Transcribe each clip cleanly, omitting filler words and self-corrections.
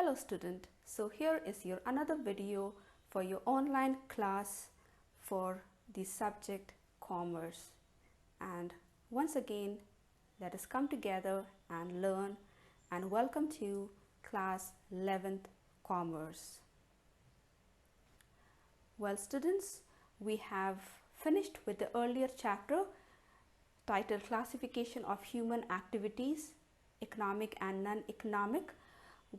Hello student, so here is your another video for your online class for the subject commerce, and once again let us come together and learn and welcome to class 11th commerce. Well students, we have finished with the earlier chapter titled Classification of Human Activities, Economic and Non-Economic.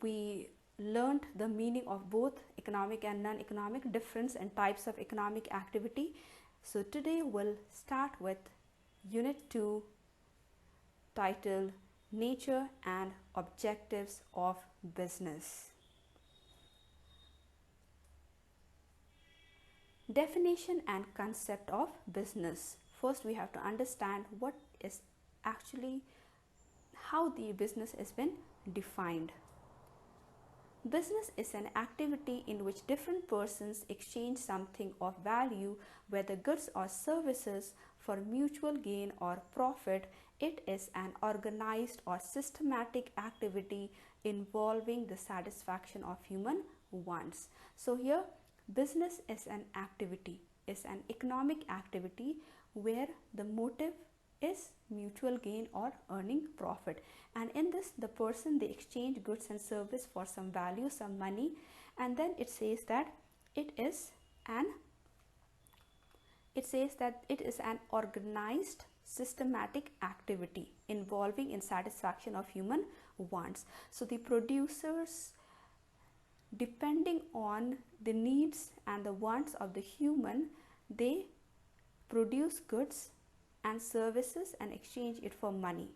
We learned the meaning of both economic and non-economic, difference and types of economic activity. So today we'll start with Unit 2 titled Nature and Objectives of Business. Definition and concept of business. First we have to understand what is actually how the business has been defined. Business is an activity in which different persons exchange something of value, whether goods or services, for mutual gain or profit. It is an organized or systematic activity involving the satisfaction of human wants. So here business is an activity, is an economic activity where the motive is mutual gain or earning profit, and in this the person, they exchange goods and service for some value, some money, and then it says that it is an organized systematic activity involving in satisfaction of human wants. So the producers, depending on the needs and the wants of the human, they produce goods and services and exchange it for money,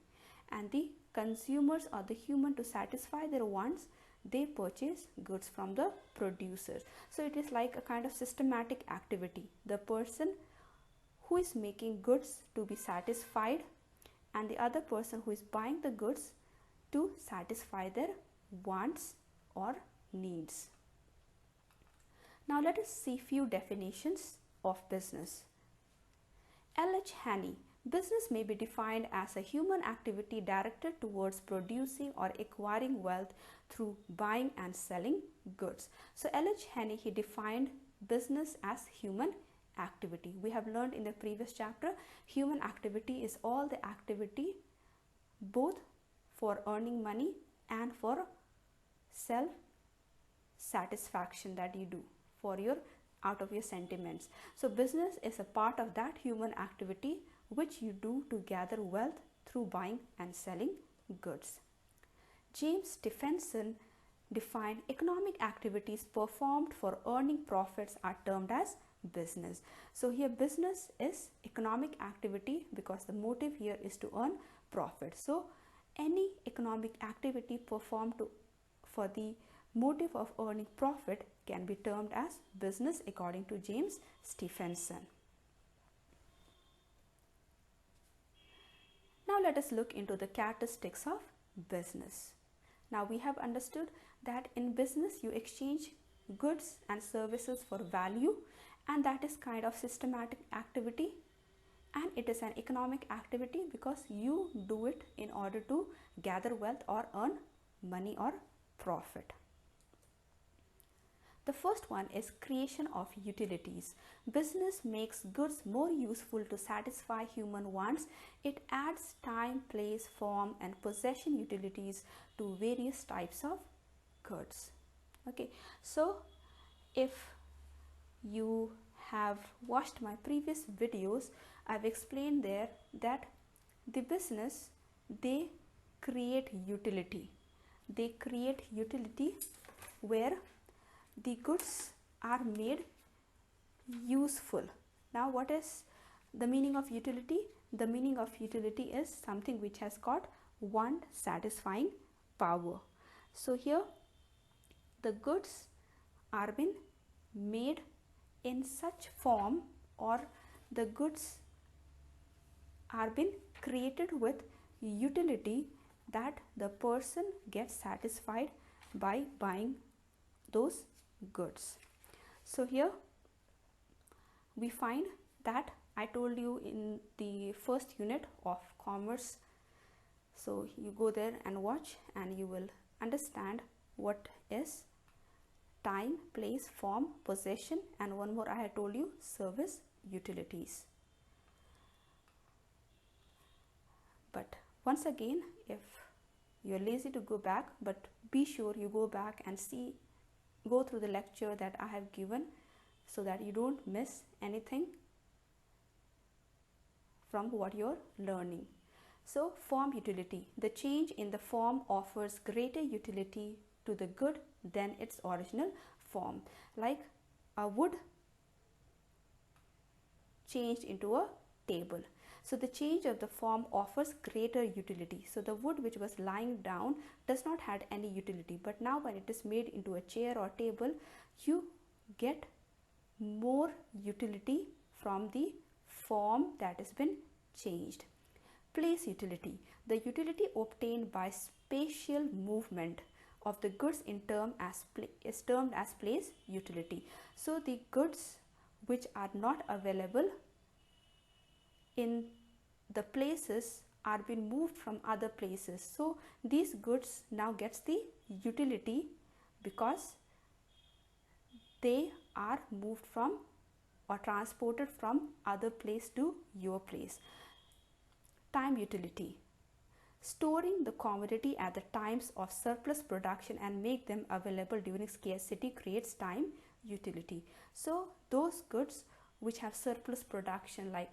and the consumers or the human, to satisfy their wants, they purchase goods from the producers. So it is like a kind of systematic activity. The person who is making goods to be satisfied and the other person who is buying the goods to satisfy their wants or needs. Now let us see few definitions of business. L.H. Haney. Business may be defined as a human activity directed towards producing or acquiring wealth through buying and selling goods. So L.H. Haney, he defined business as human activity. We have learned in the previous chapter, human activity is all the activity both for earning money and for self satisfaction that you do for your out of your sentiments. So business is a part of that human activity which you do to gather wealth through buying and selling goods. James Stephenson defined economic activities performed for earning profits are termed as business. So here business is economic activity because the motive here is to earn profit. So any economic activity performed for the motive of earning profit can be termed as business according to James Stephenson. Now let us look into the characteristics of business. Now we have understood that in business you exchange goods and services for value, and that is kind of systematic activity, and it is an economic activity because you do it in order to gather wealth or earn money or profit. The first one is creation of utilities. Business makes goods more useful to satisfy human wants. It adds time, place, form and possession utilities to various types of goods. Okay, so if you have watched my previous videos, I've explained there that the business, they create utility. They create utility where the goods are made useful. Now what is the meaning of utility? The meaning of utility is something which has got want satisfying power. So here the goods are been made in such form, or the goods are been created with utility that the person gets satisfied by buying those goods. So here we find that I told you in the first unit of commerce. So you go there and watch and you will understand what is time, place, form, possession, and one more I had told you, service, utilities. But once again, if you're lazy to go back, but be sure you go back and go through the lecture that I have given so that you don't miss anything from what you're learning. So form utility. The change in the form offers greater utility to the good than its original form. Like a wood changed into a table. So the change of the form offers greater utility. So the wood which was lying down does not have any utility, but now when it is made into a chair or table, you get more utility from the form that has been changed. Place utility. The utility obtained by spatial movement of the goods is termed as place utility. So the goods which are not available in the places are being moved from other places. So these goods now gets the utility because they are moved from or transported from other place to your place. Time utility. Storing the commodity at the times of surplus production and make them available during scarcity creates time utility. So those goods which have surplus production like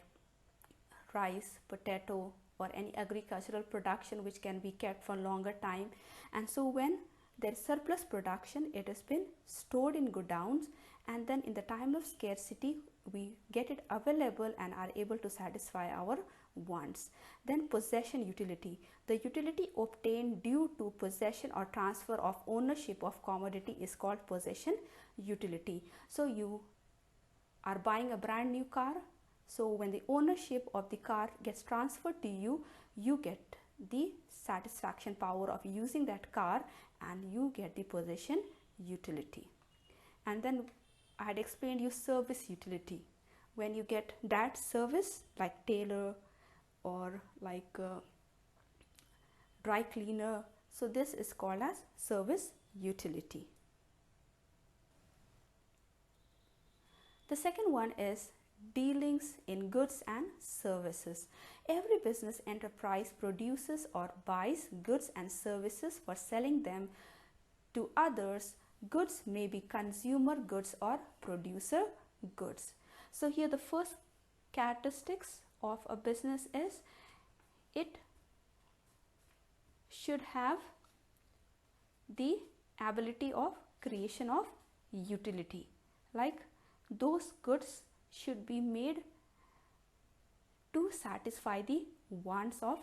rice, potato, or any agricultural production which can be kept for longer time, and so when there is surplus production, it has been stored in godowns, and then in the time of scarcity we get it available and are able to satisfy our wants. Then possession utility. The utility obtained due to possession or transfer of ownership of commodity is called possession utility. So you are buying a brand new car. So when the ownership of the car gets transferred to you, you get the satisfaction power of using that car and you get the possession utility. And then I had explained you service utility. When you get that service like tailor or like dry cleaner, so this is called as service utility. The second one is dealings in goods and services. Every business enterprise produces or buys goods and services for selling them to others. Goods may be consumer goods or producer goods. So here the first characteristics of a business is it should have the ability of creation of utility. Like those goods should be made to satisfy the wants of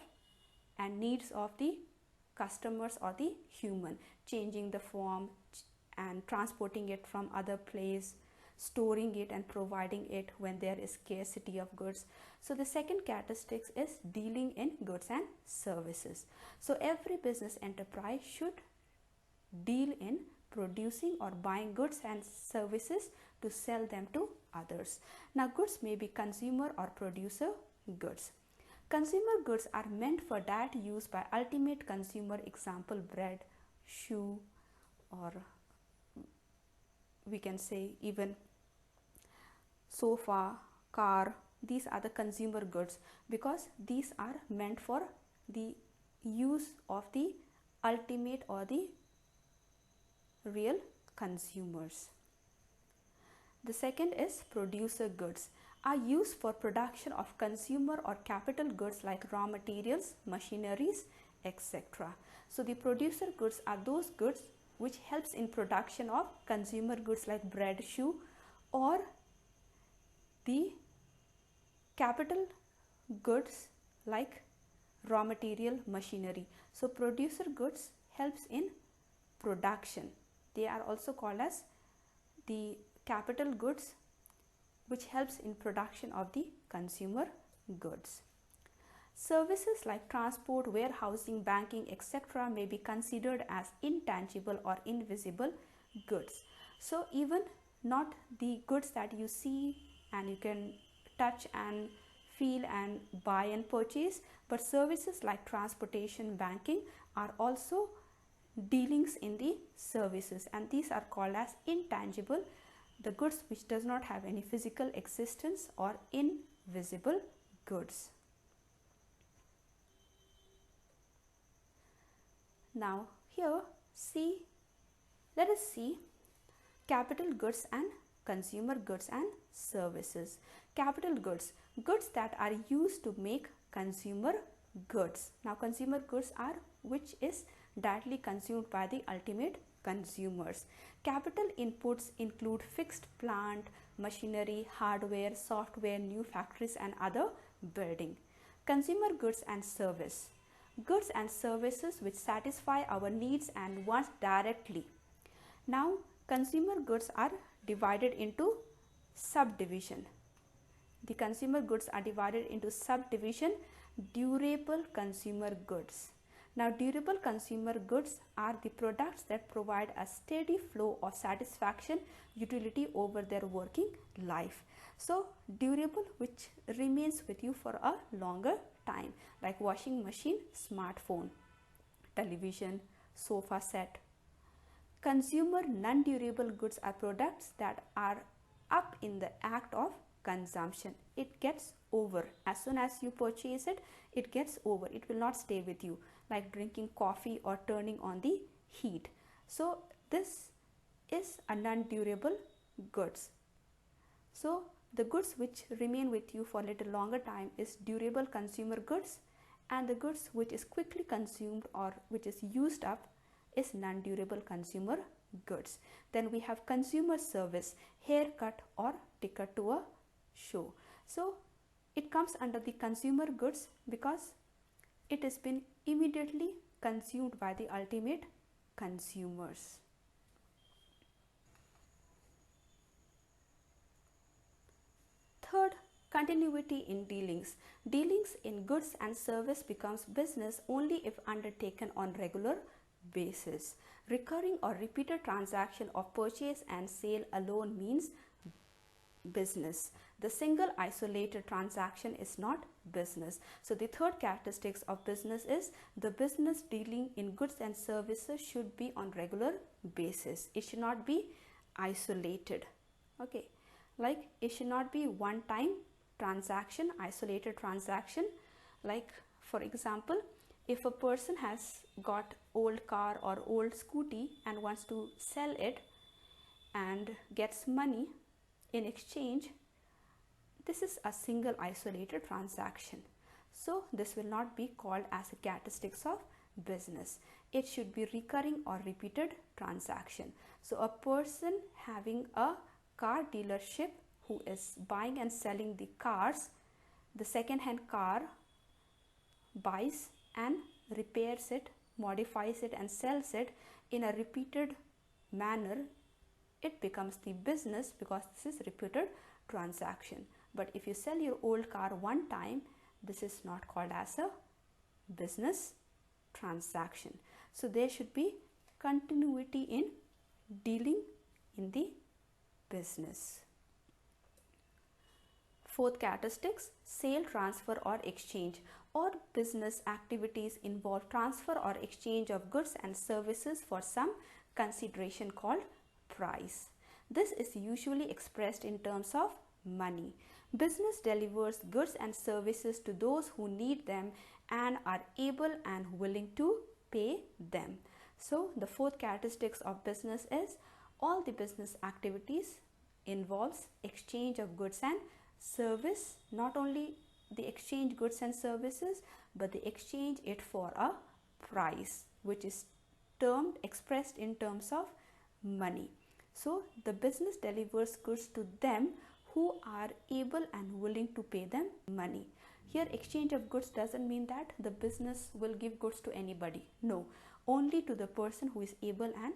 and needs of the customers or the human, changing the form and transporting it from other place, storing it and providing it when there is scarcity of goods. So the second characteristic is dealing in goods and services. So every business enterprise should deal in producing or buying goods and services to sell them to others. Now goods may be consumer or producer goods. Consumer goods are meant for that use by ultimate consumer, example bread, shoe, or we can say even sofa, car. These are the consumer goods because these are meant for the use of the ultimate or the real consumers. The second is producer goods, are used for production of consumer or capital goods like raw materials, machineries, etc. So the producer goods are those goods which helps in production of consumer goods like bread, shoe, or the capital goods like raw material, machinery. So producer goods helps in production. They are also called as the capital goods which helps in production of the consumer goods. Services like transport, warehousing, banking, etc. may be considered as intangible or invisible goods. So even not the goods that you see and you can touch and feel and buy and purchase, but services like transportation, banking are also dealings in the services, and these are called as intangible, the goods which does not have any physical existence, or invisible goods. Now here let us see capital goods and consumer goods and services. Capital goods, goods that are used to make consumer goods. Now consumer goods are which is directly consumed by the ultimate consumers. Capital inputs include fixed plant, machinery, hardware, software, new factories and other building. Consumer goods and service, goods and services which satisfy our needs and wants directly. Now consumer goods are divided into subdivision. The consumer goods are divided into subdivision: durable consumer goods. Now durable consumer goods are the products that provide a steady flow of satisfaction, utility over their working life. So durable, which remains with you for a longer time, like washing machine, smartphone, television, sofa set. Consumer non-durable goods are products that are up in the act of consumption. It gets over. As soon as you purchase it, it gets over. It will not stay with you, like drinking coffee or turning on the heat. So this is a non-durable goods. So the goods which remain with you for a little longer time is durable consumer goods, and the goods which is quickly consumed or which is used up is non-durable consumer goods. Then we have consumer service, haircut or ticket to a show. So it comes under the consumer goods because it has been immediately consumed by the ultimate consumers. Third, continuity in dealings. Dealings in goods and service becomes business only if undertaken on regular basis. Recurring or repeated transaction of purchase and sale alone means business. The single isolated transaction is not business. So the third characteristics of business is the business dealing in goods and services should be on regular basis. It should not be isolated. Okay, like it should not be one time transaction, isolated transaction. Like for example, if a person has got old car or old scooty and wants to sell it and gets money in exchange, this is a single isolated transaction. So this will not be called as a characteristics of business. It should be recurring or repeated transaction. So a person having a car dealership who is buying and selling the cars, the second hand car, buys and repairs it, modifies it and sells it in a repeated manner, it becomes the business because this is repeated transaction. But if you sell your old car one time, this is not called as a business transaction. So there should be continuity in dealing in the business. Fourth characteristics, sale, transfer or exchange. All business activities involve transfer or exchange of goods and services for some consideration called price. This is usually expressed in terms of money. Business delivers goods and services to those who need them and are able and willing to pay them. So the fourth characteristics of business is all the business activities involves exchange of goods and service, not only the exchange goods and services, but the exchange it for a price, which is termed, expressed in terms of money. So the business delivers goods to them who are able and willing to pay them money. Here exchange of goods doesn't mean that the business will give goods to anybody. No, only to the person who is able and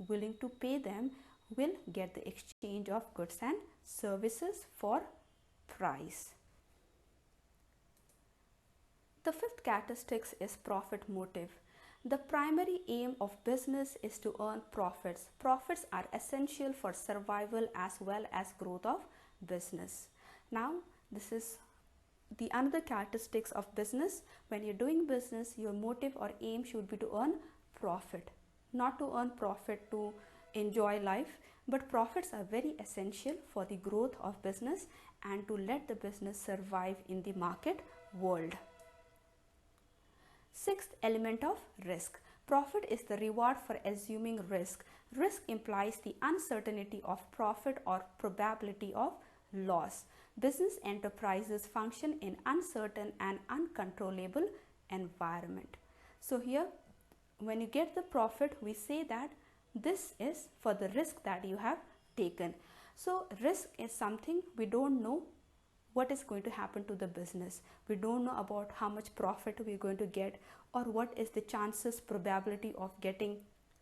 willing to pay them will get the exchange of goods and services for price. The fifth characteristics is profit motive. The primary aim of business is to earn profits. Profits are essential for survival as well as growth of business. Now, this is the another characteristics of business. When you're doing business, your motive or aim should be to earn profit. not to earn profit to enjoy life, but profits are very essential for the growth of business and to let the business survive in the market world. Sixth element of risk. Profit is the reward for assuming risk. Risk implies the uncertainty of profit or probability of loss. Business enterprises function in uncertain and uncontrollable environment. So here, when you get the profit, we say that this is for the risk that you have taken. So risk is something we don't know what is going to happen to the business. We don't know about how much profit we're going to get, or what is the chances, probability of getting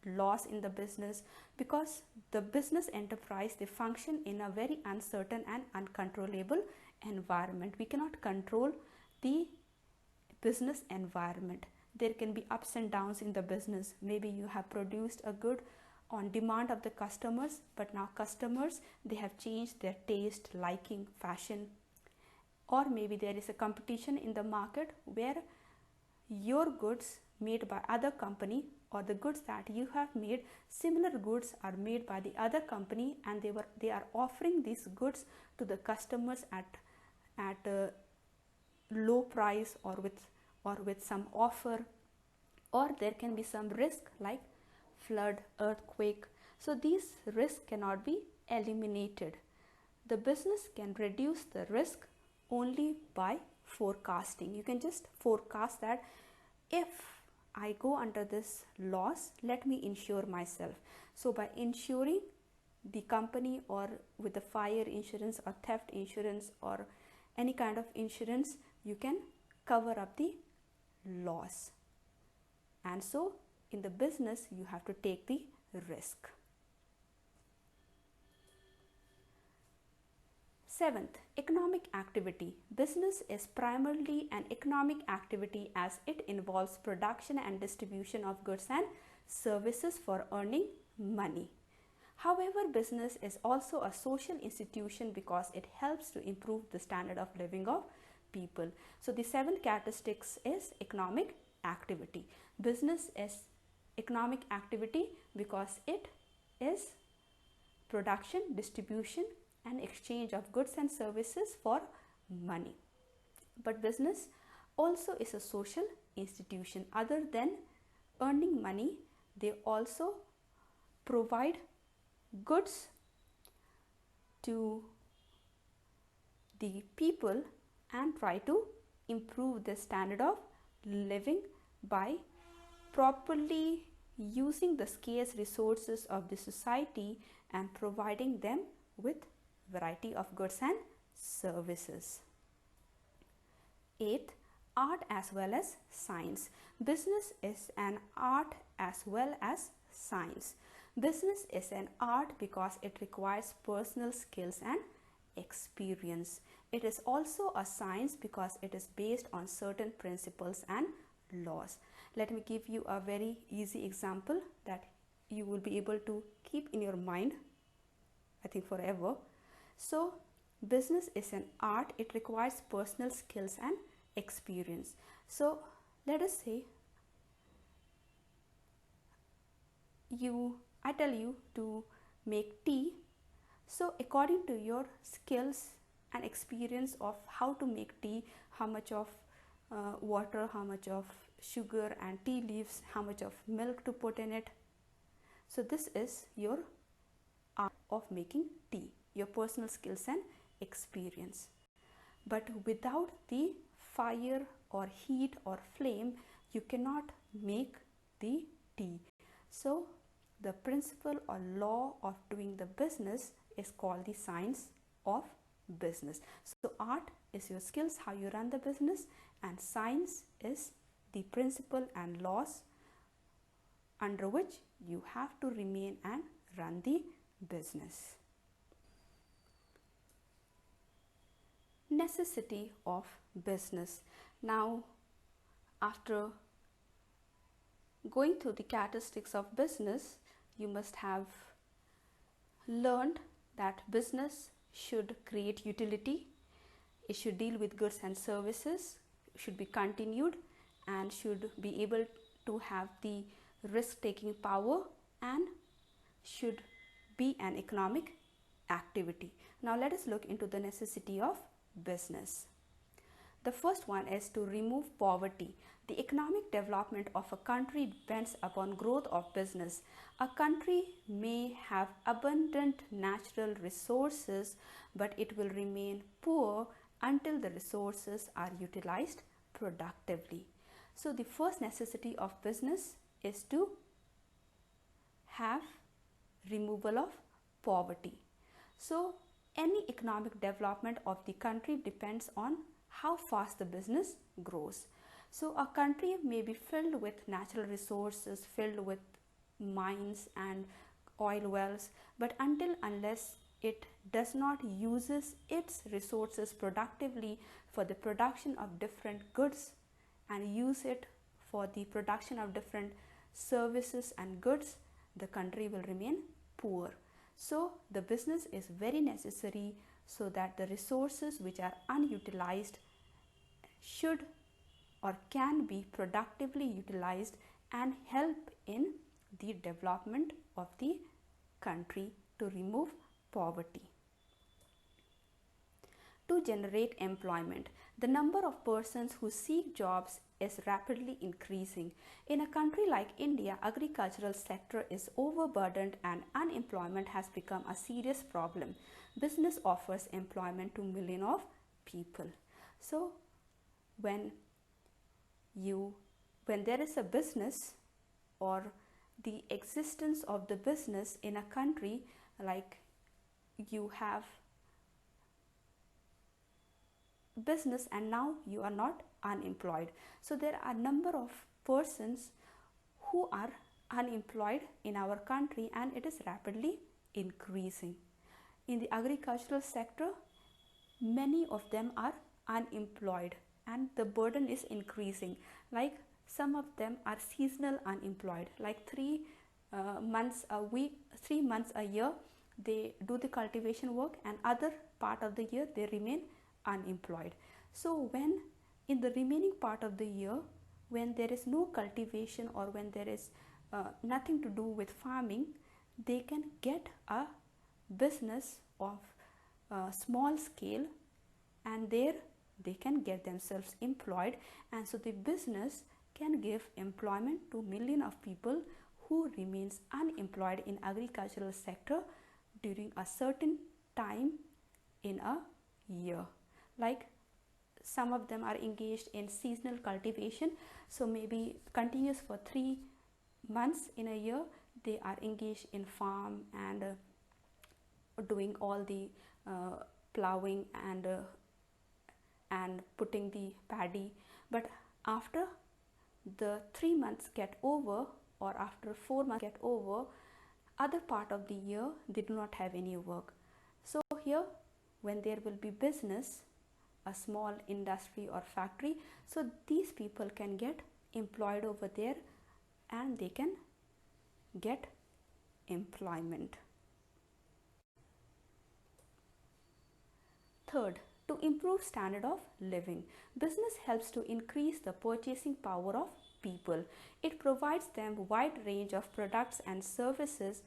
loss in the business, because the business enterprise, they function in a very uncertain and uncontrollable environment. We cannot control the business environment. There can be ups and downs in the business. Maybe you have produced a good on demand of the customers, but now customers, they have changed their taste, liking, fashion, or maybe there is a competition in the market where your goods made by other company, or the goods that you have made, similar goods are made by the other company, and they are offering these goods to the customers at a low price, or with some offer, or there can be some risk like flood, earthquake. So these risks cannot be eliminated. The business can reduce the risk only by forecasting. You can just forecast that if I go under this loss, let me insure myself. So by insuring the company, or with the fire insurance or theft insurance or any kind of insurance, you can cover up the loss. And so in the business, you have to take the risk. Seventh, economic activity. Business is primarily an economic activity as it involves production and distribution of goods and services for earning money. However, business is also a social institution because it helps to improve the standard of living of people. So the seventh characteristics is economic activity. Business is economic activity because it is production, distribution, and exchange of goods and services for money. But business also is a social institution. Other than earning money, they also provide goods to the people and try to improve the standard of living by properly using the scarce resources of the society and providing them with variety of goods and services. Eighth, art as well as science. Business is an art as well as science. Business is an art because it requires personal skills and experience. It is also a science because it is based on certain principles and laws. Let me give you a very easy example that you will be able to keep in your mind, I think forever. So business is an art. It requires personal skills and experience. So let us say I tell you to make tea. So according to your skills and experience of how to make tea, how much of water, how much of sugar and tea leaves, how much of milk to put in it. So this is your art of making tea, your personal skills and experience. But without the fire or heat or flame, you cannot make the tea. So the principle or law of doing the business is called the science of business. So art is your skills, how you run the business, and science is the principle and laws under which you have to remain and run the business. Necessity of business. Now, after going through the characteristics of business, you must have learned that business should create utility, it should deal with goods and services, should be continued, and should be able to have the risk-taking power, and should be an economic activity. Now let us look into the necessity of business. The first one is to remove poverty. The economic development of a country depends upon growth of business. A country may have abundant natural resources, but it will remain poor until the resources are utilized productively. So the first necessity of business is to have removal of poverty. So any economic development of the country depends on how fast the business grows. So a country may be filled with natural resources, filled with mines and oil wells, but unless it does not uses its resources productively for the production of different goods and use it for the production of different services and goods, the country will remain poor. So the business is very necessary so that the resources which are unutilized should or can be productively utilized and help in the development of the country to remove poverty. To generate employment, the number of persons who seek jobs is rapidly increasing. In a country like India, agricultural sector is overburdened and unemployment has become a serious problem. Business offers employment to millions of people. So when there is a business or the existence of the business in a country, like you have business and now you are not unemployed. So there are a number of persons who are unemployed in our country and it is rapidly increasing. In the agricultural sector, many of them are unemployed and the burden is increasing. Like some of them are seasonal unemployed, like 3 months a week, 3 months a year they do the cultivation work and other part of the year they remain unemployed. So when in the remaining part of the year, when there is no cultivation or when there is nothing to do with farming, they can get a business of small scale and there they can get themselves employed, and so the business can give employment to millions of people who remains unemployed in agricultural sector during a certain time in a year. Like some of them are engaged in seasonal cultivation, so maybe continuous for 3 months in a year they are engaged in farm and doing all the plowing and putting the paddy. But after the 3 months get over or after 4 months get over, other part of the year they do not have any work. So here when there will be business, a small industry or factory, so these people can get employed over there and they can get employment. Third, to improve standard of living. Business helps to increase the purchasing power of people. It provides them wide range of products and services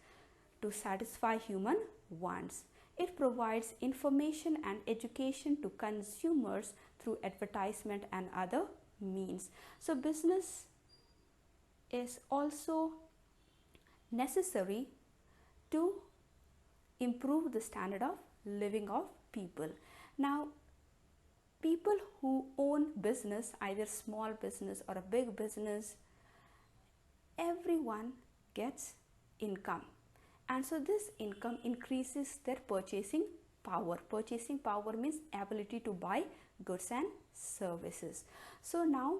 to satisfy human wants. It provides information and education to consumers through advertisement and other means. So business is also necessary to improve the standard of living of people. Now, people who own business, either small business or a big business, everyone gets income. And so this income increases their purchasing power. Purchasing power means ability to buy goods and services. So now,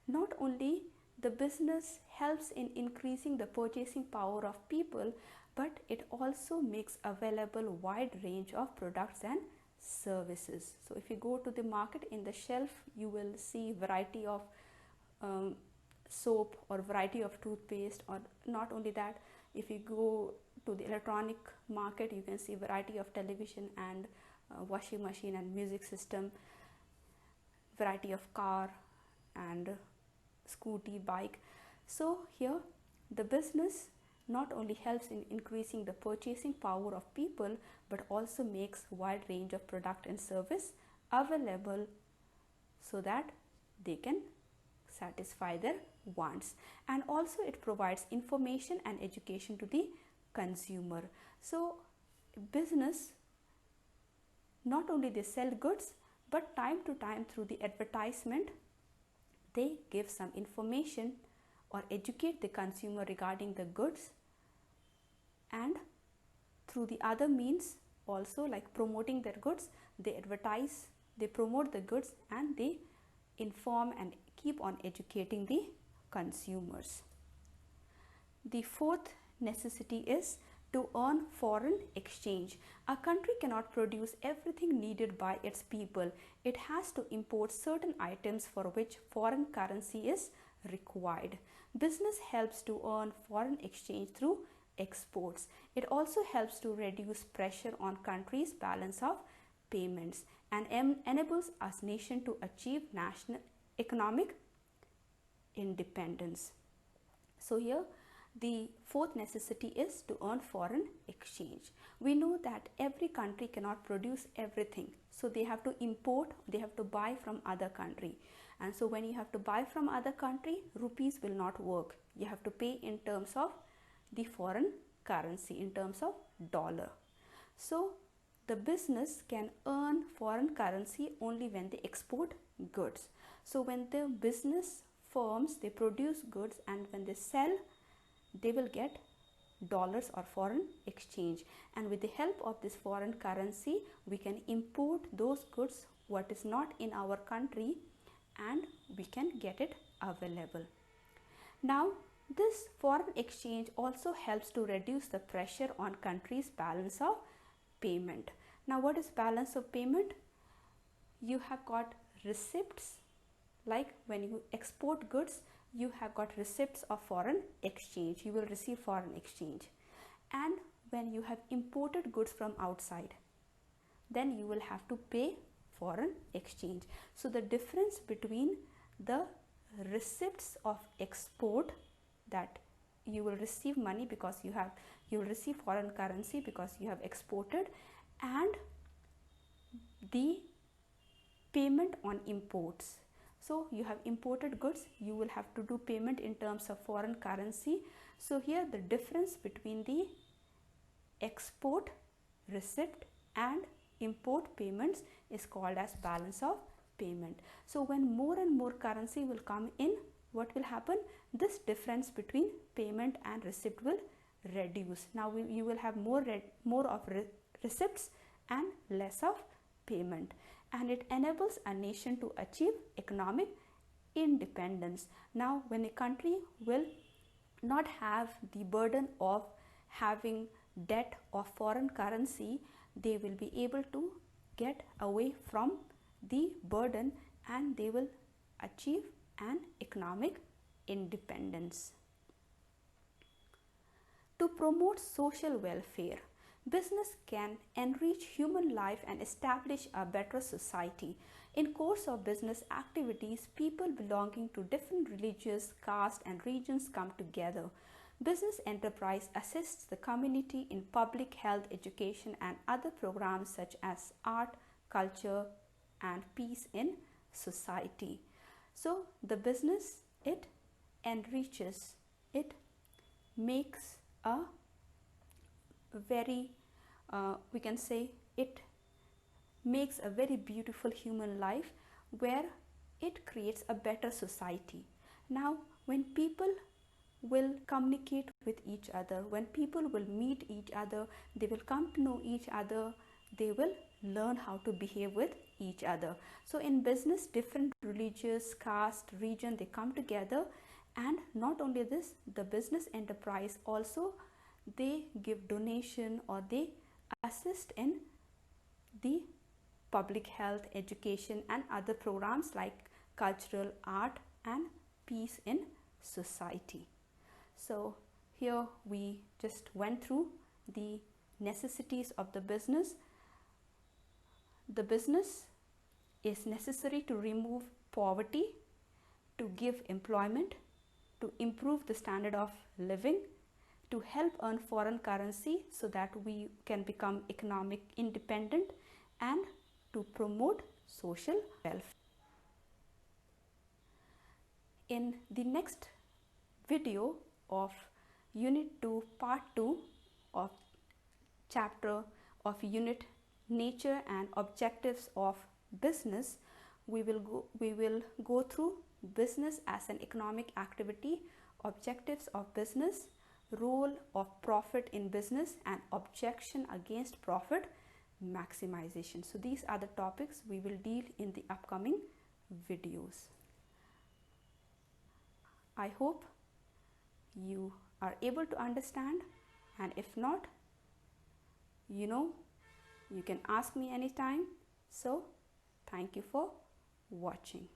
not only the business helps in increasing the purchasing power of people, but it also makes available wide range of products and services. So if you go to the market, in the shelf you will see variety of soap or variety of toothpaste, or not only that, if you go to the electronic market you can see variety of television and washing machine and music system, variety of car and scooty, bike. So here the business not only helps in increasing the purchasing power of people, but also makes a wide range of product and service available so that they can satisfy their wants. And also it provides information and education to the consumer. So business, not only they sell goods, but time to time through the advertisement they give some information or educate the consumer regarding the goods, and through the other means also, like promoting their goods, they advertise, they promote the goods, and they inform and keep on educating the consumers. The fourth necessity is to earn foreign exchange. A country cannot produce everything needed by its people. It has to import certain items for which foreign currency is required. Business helps to earn foreign exchange through exports. It also helps to reduce pressure on countries' balance of payments and enables us nation to achieve national economic independence. So here the fourth necessity is to earn foreign exchange. We know that every country cannot produce everything, so they have to import, they have to buy from other country. And so when you have to buy from other country, rupees will not work. You have to pay in terms of the foreign currency, in terms of dollar. So the business can earn foreign currency only when they export goods. So when the business firms, they produce goods, and when they sell, they will get dollars or foreign exchange, and with the help of this foreign currency we can import those goods what is not in our country, and we can get it available. Now this foreign exchange also helps to reduce the pressure on countries' balance of payment. Now what is balance of payment? You have got receipts, like when you export goods, you have got receipts of foreign exchange, you will receive foreign exchange. And when you have imported goods from outside, then you will have to pay foreign exchange. So the difference between the receipts of export, that you will receive money because you will receive foreign currency because you have exported, and the payment on imports. So you have imported goods, you will have to do payment in terms of foreign currency. So here the difference between the export receipt and import payments is called as balance of payment. So when more and more currency will come in, what will happen? This difference between payment and receipt will reduce. Now you will have more of receipts and less of payment, and it enables a nation to achieve economic independence. Now when a country will not have the burden of having debt of foreign currency, they will be able to get away from the burden, and they will achieve an economic independence. To promote social welfare, business can enrich human life and establish a better society. In course of business activities, people belonging to different religious, caste and regions come together. Business enterprise assists the community in public health, education and other programs such as art, culture and peace in society. So the business, it enriches, it makes a very we can say it makes a very beautiful human life, where it creates a better society. Now when people will communicate with each other, when people will meet each other, they will come to know each other, they will learn how to behave with each other. So in business, different religious, caste, region, they come together, and not only this, the business enterprise also, they give donation or they assist in the public health, education and other programs like cultural, art and peace in society. So here we just went through the necessities of the business. The business is necessary to remove poverty, to give employment, to improve the standard of living, to help earn foreign currency so that we can become economic independent, and to promote social welfare. In the next video of Unit 2 Part 2 of chapter of Unit Nature and Objectives of Business, we will go through business as an economic activity, objectives of business, role of profit in business, and objection against profit maximization. So these are the topics we will deal in the upcoming videos. I hope you are able to understand, and if not, you can ask me anytime. So thank you for watching.